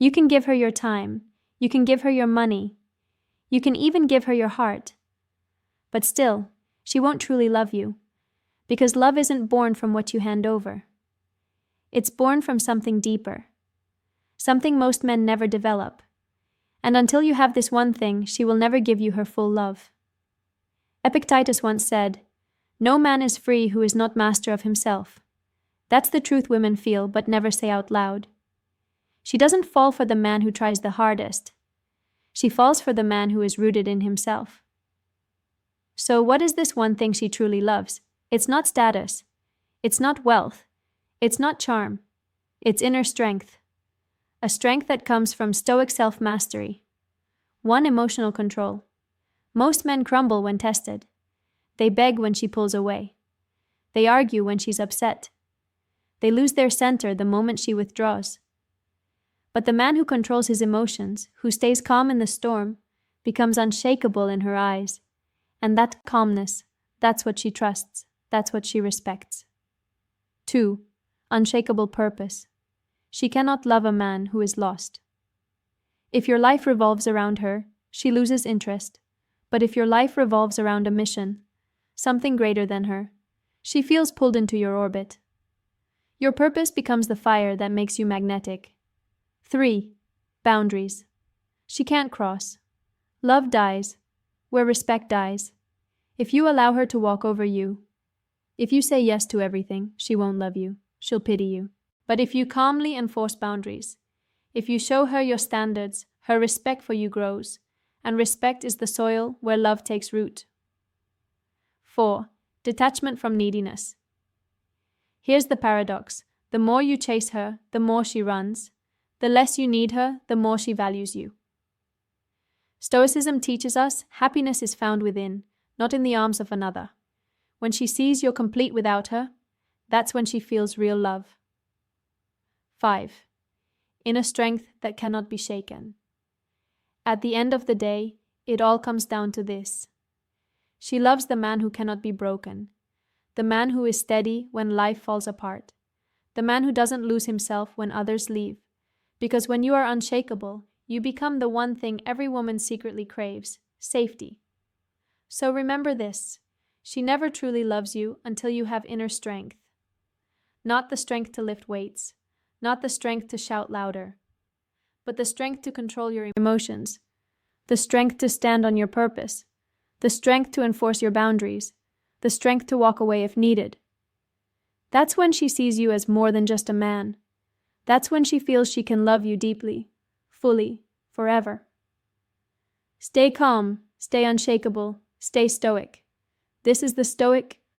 You can give her your time. You can give her your money. You can even give her your heart. But still, she won't truly love you, because love isn't born from what you hand over. It's born from something deeper, something most men never develop. And until you have this one thing, she will never give you her full love. Epictetus once said, "No man is free who is not master of himself." That's the truth women feel but never say out loud. She doesn't fall for the man who tries the hardest. She falls for the man who is rooted in himself. So what is this one thing she truly loves? It's not status. It's not wealth. It's not charm. It's inner strength. A strength that comes from Stoic self-mastery. One, emotional control. Most men crumble when tested. They beg when she pulls away. They argue when she's upset. They lose their center the moment she withdraws. But the man who controls his emotions, who stays calm in the storm, becomes unshakable in her eyes. And that calmness, that's what she trusts. That's what she respects. 2. Unshakable purpose. She cannot love a man who is lost. If your life revolves around her, she loses interest. But if your life revolves around a mission, something greater than her, she feels pulled into your orbit. Your purpose becomes the fire that makes you magnetic. 3. Boundaries. She can't cross. Love dies where respect dies. If you allow her to walk over you, if you say yes to everything, she won't love you. She'll pity you. But if you calmly enforce boundaries, if you show her your standards, her respect for you grows, and respect is the soil where love takes root. 4. Detachment from neediness. Here's the paradox. The more you chase her, the more she runs. The less you need her, the more she values you. Stoicism teaches us happiness is found within, not in the arms of another. When she sees you're complete without her, that's when she feels real love. 5. Inner strength that cannot be shaken. At the end of the day, it all comes down to this. She loves the man who cannot be broken, the man who is steady when life falls apart, the man who doesn't lose himself when others leave, because when you are unshakable, you become the one thing every woman secretly craves, safety. So remember this, she never truly loves you until you have inner strength. Not the strength to lift weights, not the strength to shout louder, but the strength to control your emotions, the strength to stand on your purpose, the strength to enforce your boundaries, the strength to walk away if needed. That's when she sees you as more than just a man. That's when she feels she can love you deeply, fully, forever. Stay calm, stay unshakable, stay stoic. This is the Stoic